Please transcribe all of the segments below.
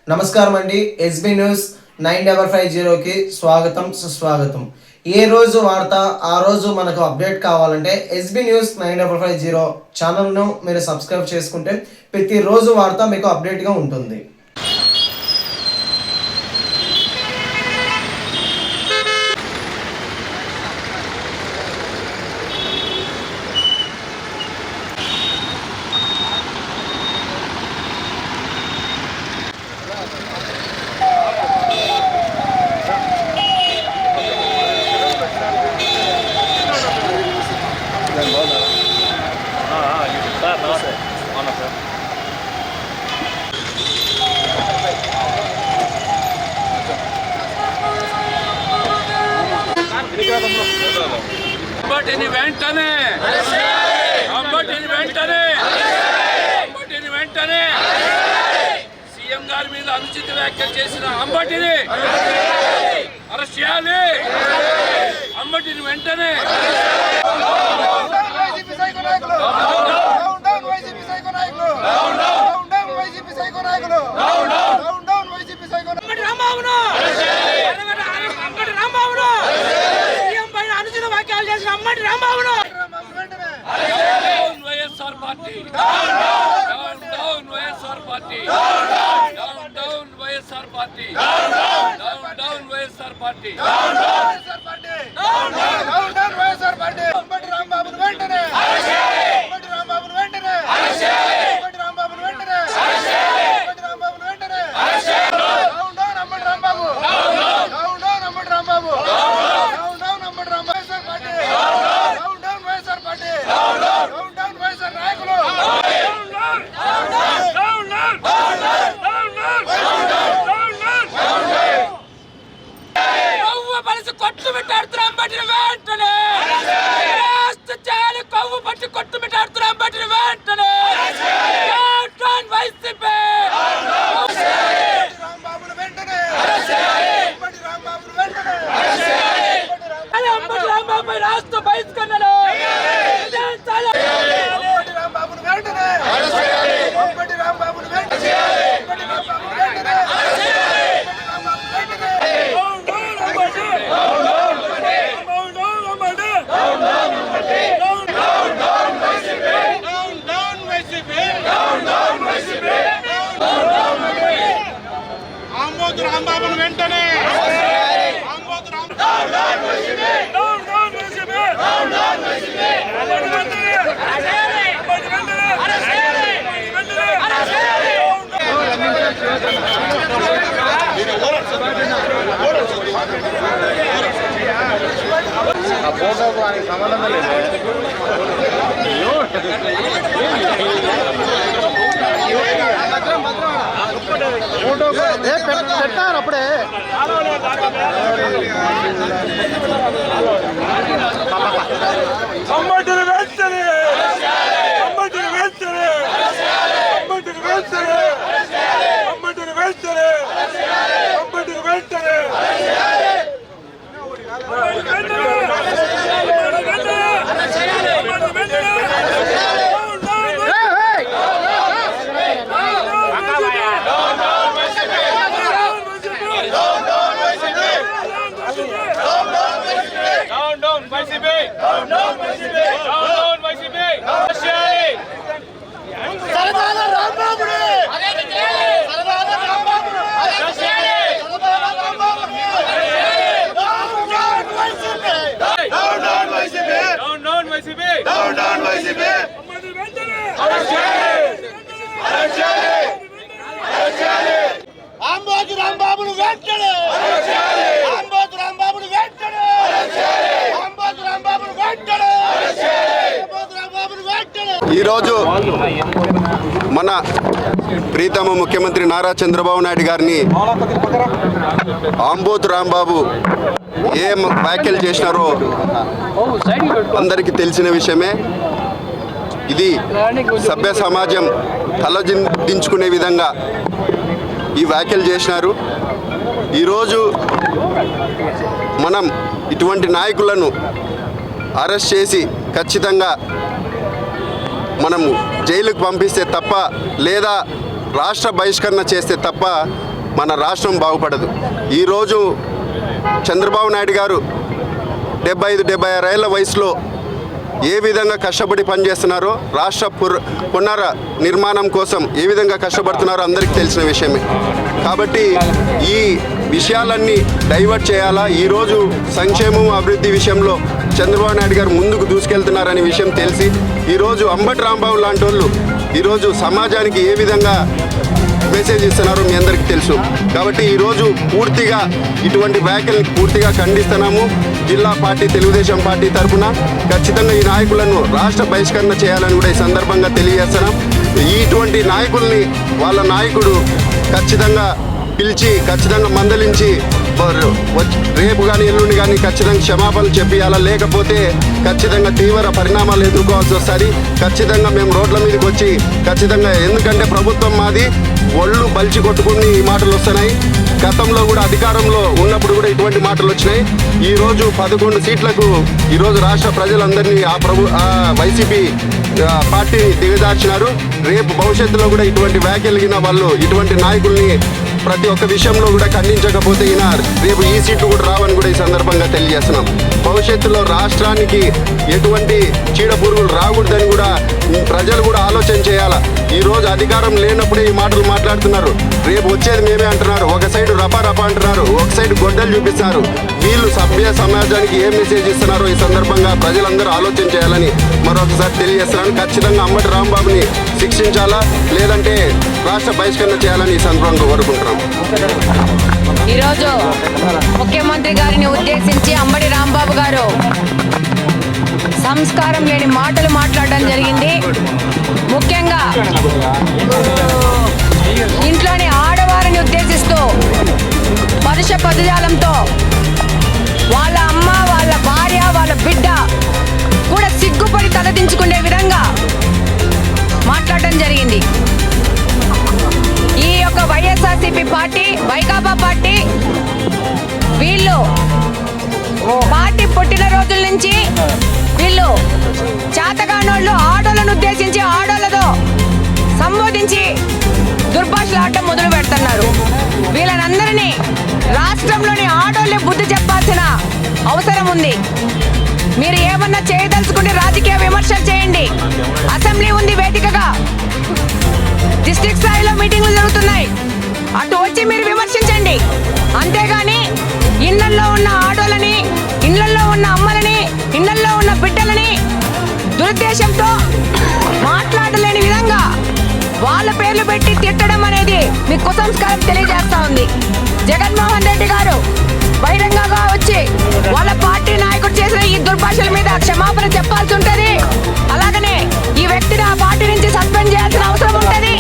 నమస్కారం అండి. SB news 9550కి స్వాగతం సుస్వాగతం. ఏ రోజు వార్త ఆ రోజు మనకు అప్డేట్ కావాలంటే ఎస్బీ న్యూస్ 9550 ఛానల్ను మీరు సబ్స్క్రైబ్ చేసుకుంటే ప్రతిరోజు వార్త మీకు అప్డేట్గా ఉంటుంది. అంబటిని వెంటనే సీఎం గారి మీద అనుచిత వ్యాఖ్యలు చేసిన అంబటిని అరెస్ట్ చేయాలి. అంబటిని వెంటనే YSR party down YSR party down YSR party down YSR party YSR party Ambati రాంబాబును వెంటనే అంబటి రాంబాబును వెంటనే అంబటి రాంబాబును వెంటనే అంబటి రాంబాబును వెంటనే down Ambati Rambabu down Ambati Rambabu down Ambati Rambabu YSR party down YSR party down YSR నాయకులు కొట్టు పెట్టాడుతున్నా అంబటిని వెంటనే చేయాలి. కొవ్వు పట్టి కొట్టు పెట్టాడుతున్నా అంబటిని వెంటనే వైసీపీ రాంబాబును వెంటనే అంబటి రాంబాబును వెంటనే అంబటి రాంబాబు రాష్ట్ర బహిష్కరణలో అంబటి రాంబాబును వెంటనే అంబటి రాంబాబును వెంటనే అంబటి రాంబాబును వెంటనే రాంబాబును వెంటనే ఫోటోకు ఆయనకి సంబంధం లేదు. పెట్టారు అప్పుడే అంబటిని వెంటనే అంబటిని వెంటనే అంబటిని వెంటనే అంబటిని వెంటనే అంబటిని వెంటనే అంబటి రాంబాబును వెంటనే అంబటి రాంబాబును వెంటనే అంబటి రాంబాబును వెంటనే అంబటి రాంబాబును వెంటనే. ఈరోజు మన ప్రీతమ ముఖ్యమంత్రి నారా చంద్రబాబు నాయుడు గారిని ఆంబోతు రాంబాబు ఏం వ్యాఖ్యలు చేసినారో అందరికీ తెలిసిన విషయమే. ఇది సభ్య సమాజం తలదించుకునే విధంగా ఈ వ్యాఖ్యలు చేసినారు. ఈరోజు మనం ఇటువంటి నాయకులను అరెస్ట్ చేసి ఖచ్చితంగా మనము జైలుకు పంపిస్తే తప్ప లేదా రాష్ట్ర బహిష్కరణ చేస్తే తప్ప మన రాష్ట్రం బాగుపడదు. ఈరోజు చంద్రబాబు నాయుడు గారు 75-76 ఏళ్ల వయసులో ఏ విధంగా కష్టపడి పనిచేస్తున్నారో, రాష్ట్ర పునర్ నిర్మాణం కోసం ఏ విధంగా కష్టపడుతున్నారో అందరికీ తెలిసిన విషయమే. కాబట్టి ఈ విషయాలన్నీ డైవర్ట్ చేయాలా. ఈరోజు సంక్షేమం అభివృద్ధి విషయంలో చంద్రబాబు నాయుడు గారు ముందుకు దూసుకెళ్తున్నారనే విషయం తెలిసి ఈరోజు అంబటి రాంబాబు లాంటి వాళ్ళు ఈరోజు సమాజానికి ఏ విధంగా మెసేజ్ ఇస్తున్నారో మీ అందరికీ తెలుసు. కాబట్టి ఈరోజు పూర్తిగా ఇటువంటి వ్యాఖ్యల్ని పూర్తిగా ఖండిస్తున్నాము. జిల్లా పార్టీ తెలుగుదేశం పార్టీ తరఫున ఖచ్చితంగా ఈ నాయకులను రాష్ట్ర బహిష్కరణ చేయాలని కూడా ఈ సందర్భంగా తెలియజేస్తున్నాం. ఇటువంటి నాయకుల్ని వాళ్ళ నాయకుడు ఖచ్చితంగా పిలిచి ఖచ్చితంగా మందలించి రేపు కానీ ఎల్లుండి కానీ ఖచ్చితంగా క్షమాపణలు చెప్పియాలా, లేకపోతే ఖచ్చితంగా తీవ్ర పరిణామాలు ఎదుర్కోవాల్సి వస్తుంది. ఖచ్చితంగా మేము రోడ్ల మీదకి వచ్చి ఖచ్చితంగా, ఎందుకంటే ప్రభుత్వం మాది, ఒళ్ళు బలిచి కొట్టుకుని ఈ మాటలు వస్తున్నాయి. గతంలో కూడా అధికారంలో ఉన్నప్పుడు కూడా ఇటువంటి మాటలు వచ్చినాయి. ఈరోజు 11 సీట్లకు ఈరోజు రాష్ట్ర ప్రజలందరినీ ఆ వైసీపీ పార్టీ దిగజార్చినారు. రేపు భవిష్యత్తులో కూడా ఇటువంటి వ్యాఖ్యలు వాళ్ళు ఇటువంటి నాయకుల్ని ప్రతి ఒక్క విషయంలో కూడా ఖండించకపోతే రేపు ఈ సీట్లు కూడా రావని కూడా ఈ సందర్భంగా తెలియజేస్తున్నాం. భవిష్యత్తులో రాష్ట్రానికి ఎటువంటి చీడపురుగులు రాకూడదని కూడా ప్రజలు కూడా ఆలోచన చేయాలా. ఈరోజు అధికారం లేనప్పుడే ఈ మాటలు మాట్లాడుతున్నారు. రేపు వచ్చేది మేమే అంటున్నారు. ఒక సైడ్ రపా అంటున్నారు, ఒక సైడ్ గొడ్డలు చూపిస్తున్నారు. వీళ్ళు సభ్య సమాజానికి ఏం మెసేజ్ ఇస్తున్నారో ఈ సందర్భంగా ప్రజలందరూ ఆలోచన చేయాలని మరొకసారి తెలియజేస్తున్నాను. ఖచ్చితంగా అంబటి రాంబాబుని శిక్షించాలా, లేదంటే రాష్ట్ర బహిష్కరణ చేయాలని ఈ సందర్భంగా కోరుకుంటున్నాం. ఈరోజు ముఖ్యమంత్రి గారిని ఉద్దేశించి అంబటి రాంబాబు గారు సంస్కారం లేని మాటలు మాట్లాడడం జరిగింది. ముఖ్యంగా ఇంట్లోని ఆడవారిని ఉద్దేశిస్తూ పరుష పదజాలంతో వాళ్ళ అమ్మ, వాళ్ళ భార్య, వాళ్ళ బిడ్డ కూడా సిగ్గుపడి తలదించుకునే విధంగా మాట్లాడడం జరిగింది. ఈ యొక్క వైఎస్ఆర్సీపీ పార్టీ, వైకాపా పార్టీ, వీళ్ళు పార్టీ పుట్టిన రోజుల నుంచి వీళ్ళు చేతగానోళ్ళు ఆడోళ్ళను ఉద్దేశించి ఆడోళ్ళతో సంబోధించి దుర్భాషలాడటం మొదలు పెడుతున్నారు. వీళ్ళనందరినీ రాష్ట్రంలోని ఆడోళ్ళే బుద్ధి చెప్పాల్సిన అవసరం ఉంది. మీరు ఏమన్నా చేయదలుచుకుంటే రాజకీయ విమర్శలు చేయండి. అసెంబ్లీ ఉంది వేదికగా, డిస్ట్రిక్ట్ స్థాయిలో మీటింగ్లు జరుగుతున్నాయి, అటు వచ్చి మీరు విమర్శించండి. అంతేగాని ఇళ్లల్లో ఉన్న ఆడోళ్ళని, ఇళ్లల్లో ఉన్న అమ్మలని, ఇళ్లల్లో ఉన్న బిడ్డలని దురుద్దేశంతో మాట్లాడలేని విధంగా వాళ్ళ పేర్లు పెట్టి తిట్టడం అనేది మీ కుసంస్కారం తెలియజేస్తా ఉంది. జగన్మోహన్ రెడ్డి గారు బహిరంగంగా వచ్చి వాళ్ళ పార్టీ నాయకుడు చేసిన ఈ దుర్భాషల మీద క్షమాపణ చెప్పాల్సి ఉంటుంది. అలాగనే ఈ వ్యక్తిని ఆ పార్టీ నుంచి సస్పెండ్ చేయాల్సిన అవసరం ఉంటుంది.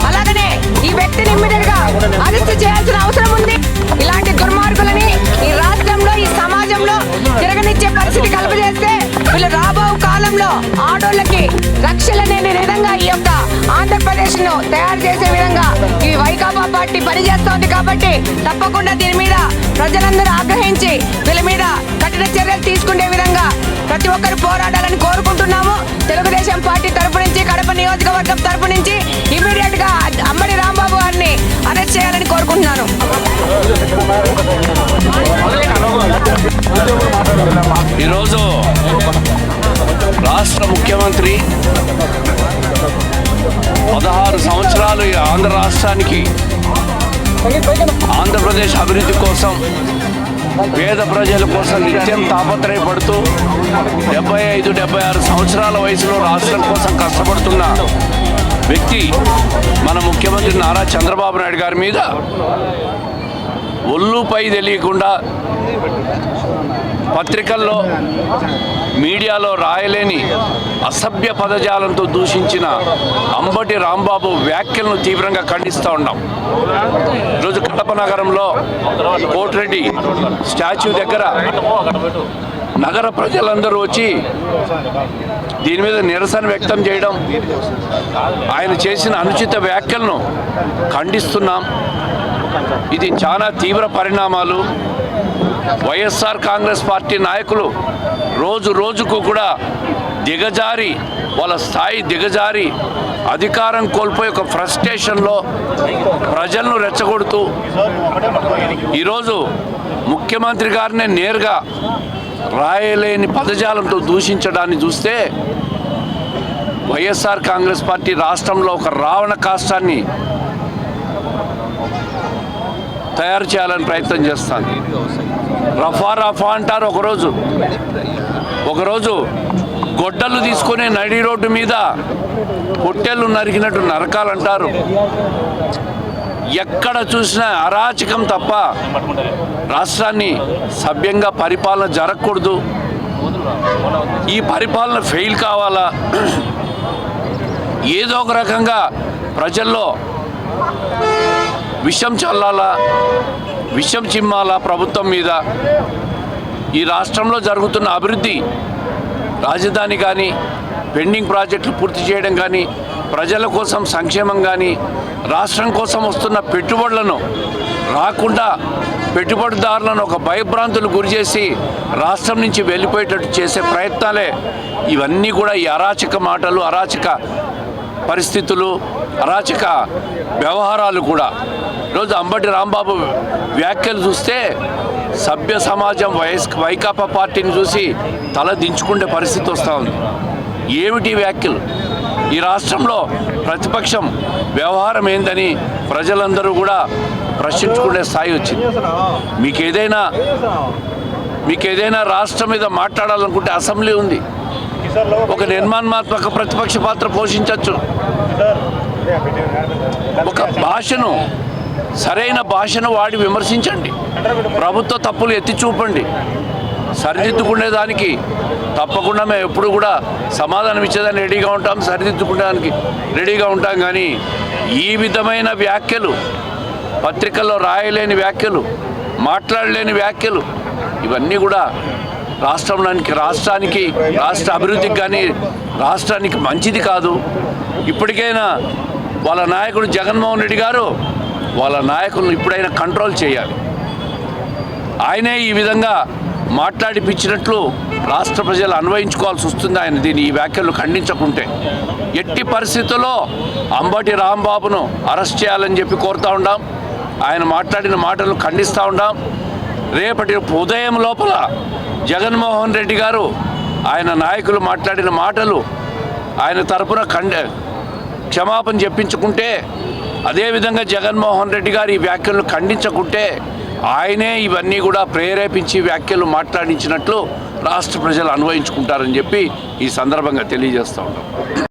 అలాగనే ఈ వ్యక్తిని ఇమ్మీడియట్ గా అరెస్ట్ చేయాల్సిన అవసరం ఉంది. ఇలాంటి దుర్మార్గులని ఈ రాష్ట్రంలో, ఈ సమాజంలో తిరగనిచ్చే పరిస్థితి కలుగజేస్తే వీళ్ళు రాబో కాలంలో ఆడోళ్ళకి రక్షణ లేని విధంగా ఈ యొక్క ఆంధ్రప్రదేశ్ ను తయారు చేసే విధంగా ఈ వైకాపా పార్టీ పనిచేస్తోంది. కాబట్టి తప్పకుండా దీని మీద ప్రజలందరూ ఆగ్రహించి వీళ్ళ మీద కఠిన చర్యలు తీసుకునే విధంగా ప్రతి ఒక్కరు పోరాడాలని కోరుకుంటున్నాము. తెలుగుదేశం పార్టీ తరపు నుంచి, కడప నియోజకవర్గం తరపు నుంచి ఇమీడియట్ గా అంబటి రాంబాబు గారిని అరెస్ట్ చేయాలని కోరుకుంటున్నాను. ఈరోజు రాష్ట్ర ముఖ్యమంత్రి 16 సంవత్సరాలు ఈ ఆంధ్ర రాష్ట్రానికి, ఆంధ్రప్రదేశ్ అభివృద్ధి కోసం, పేద ప్రజల కోసం నిత్యం తాపత్రయపడుతూ 75-76 సంవత్సరాల వయసులో రాష్ట్రం కోసం కష్టపడుతున్న వ్యక్తి మన ముఖ్యమంత్రి నారా చంద్రబాబు నాయుడు గారి మీద ఒళ్ళుపై తెలియకుండా పత్రికల్లో, మీడియాలో రాయలేని అసభ్య పదజాలంతో దూషించిన అంబటి రాంబాబు వ్యాఖ్యలను తీవ్రంగా ఖండిస్తూ ఉన్నాం. ఈరోజు కడప నగరంలో కోటిరెడ్డి స్టాచ్యూ దగ్గర నగర ప్రజలందరూ వచ్చి దీని మీద నిరసన వ్యక్తం చేయడం, ఆయన చేసిన అనుచిత వ్యాఖ్యలను ఖండిస్తున్నాం. ఇది చాలా తీవ్ర పరిణామాలు. వైఎస్ఆర్ కాంగ్రెస్ పార్టీ నాయకులు రోజు రోజుకు కూడా దిగజారి, వాళ్ళ స్థాయి దిగజారి అధికారం కోల్పోయి ఒక ఫ్రస్ట్రేషన్లో ప్రజలను రెచ్చగొడుతూ ఈరోజు ముఖ్యమంత్రి గారినే నేరుగా రాయలేని పదజాలంతో దూషించడాన్ని చూస్తే వైఎస్ఆర్ కాంగ్రెస్ పార్టీ రాష్ట్రంలో ఒక రావణ కాష్టాన్ని తయారు చేయాలని ప్రయత్నం చేస్తుంది. రఫా రఫా అంటారు ఒకరోజు గొడ్డలు తీసుకుని నడి రోడ్డు మీద పొట్టేళ్ళు నరికినట్టు నరకాలంటారు. ఎక్కడ చూసినా అరాచకం తప్ప రాష్ట్రాన్ని సభ్యంగా పరిపాలన జరగకూడదు. ఈ పరిపాలన ఫెయిల్ కావాలా, ఏదో ఒక రకంగా ప్రజల్లో విషం చల్లాలా, విషం చిమ్మాలా ప్రభుత్వం మీద. ఈ రాష్ట్రంలో జరుగుతున్న అభివృద్ధి, రాజధాని కానీ, పెండింగ్ ప్రాజెక్టులు పూర్తి చేయడం కానీ, ప్రజల కోసం సంక్షేమం కానీ, రాష్ట్రం కోసం వస్తున్న పెట్టుబడులను రాకుండా పెట్టుబడిదారులను ఒక భయభ్రాంతులు గురి చేసి రాష్ట్రం నుంచి వెళ్ళిపోయేటట్టు చేసే ప్రయత్నాలే ఇవన్నీ కూడా. ఈ అరాచక మాటలు, అరాచక పరిస్థితులు, అరాచక వ్యవహారాలు కూడా. ఈరోజు అంబటి రాంబాబు వ్యాఖ్యలు చూస్తే సభ్య సమాజం వైకాపా పార్టీని చూసి తల దించుకునే పరిస్థితి వస్తూ ఉంది. ఏమిటి వ్యాఖ్యలు? ఈ రాష్ట్రంలో ప్రతిపక్షం వ్యవహారం ఏందని ప్రజలందరూ కూడా ప్రశ్నించుకునే స్థాయి వచ్చింది. మీకేదైనా రాష్ట్రం మీద మాట్లాడాలనుకుంటే అసెంబ్లీ ఉంది. ఒక నిర్మాణాత్మక ప్రతిపక్ష పాత్ర పోషించవచ్చు. ఒక భాషను, సరైన భాషను వాడి విమర్శించండి. ప్రభుత్వ తప్పులు ఎత్తి చూపండి. సరిదిద్దుకునేదానికి తప్పకుండా మేము ఎప్పుడు కూడా సమాధానం ఇచ్చేదాన్ని రెడీగా ఉంటాం, సరిదిద్దుకునేదానికి రెడీగా ఉంటాం. కానీ ఈ విధమైన వ్యాఖ్యలు, పత్రికల్లో రాయలేని వ్యాఖ్యలు, మాట్లాడలేని వ్యాఖ్యలు, ఇవన్నీ కూడా రాష్ట్రానికి రాష్ట్ర అభివృద్ధికి కానీ రాష్ట్రానికి మంచిది కాదు. ఇప్పటికైనా వాళ్ళ నాయకుడు జగన్మోహన్ రెడ్డి గారు వాళ్ళ నాయకులను ఇప్పుడైనా కంట్రోల్ చేయాలి. ఆయనే ఈ విధంగా మాట్లాడిపించినట్లు రాష్ట్ర ప్రజలు అన్వయించుకోవాల్సి వస్తుంది. ఆయన ఈ వ్యాఖ్యలు ఖండించకుంటే ఎట్టి పరిస్థితుల్లో అంబటి రాంబాబును అరెస్ట్ చేయాలని చెప్పి కోరుతూ ఉన్నాం. ఆయన మాట్లాడిన మాటలు ఖండిస్తూ ఉన్నాం. రేపటి ఉదయం లోపల జగన్మోహన్ రెడ్డి గారు ఆయన నాయకులు మాట్లాడిన మాటలు ఆయన తరపున క్షమాపణ చెప్పించుకుంటే, అదేవిధంగా జగన్మోహన్ రెడ్డి గారు ఈ వ్యాఖ్యలను ఖండించకుంటే ఆయనే ఇవన్నీ కూడా ప్రేరేపించి వ్యాఖ్యలు మాట్లాడించినట్లు రాష్ట్ర ప్రజలు అన్వయించుకుంటారని చెప్పి ఈ సందర్భంగా తెలియజేస్తూ ఉంటాం.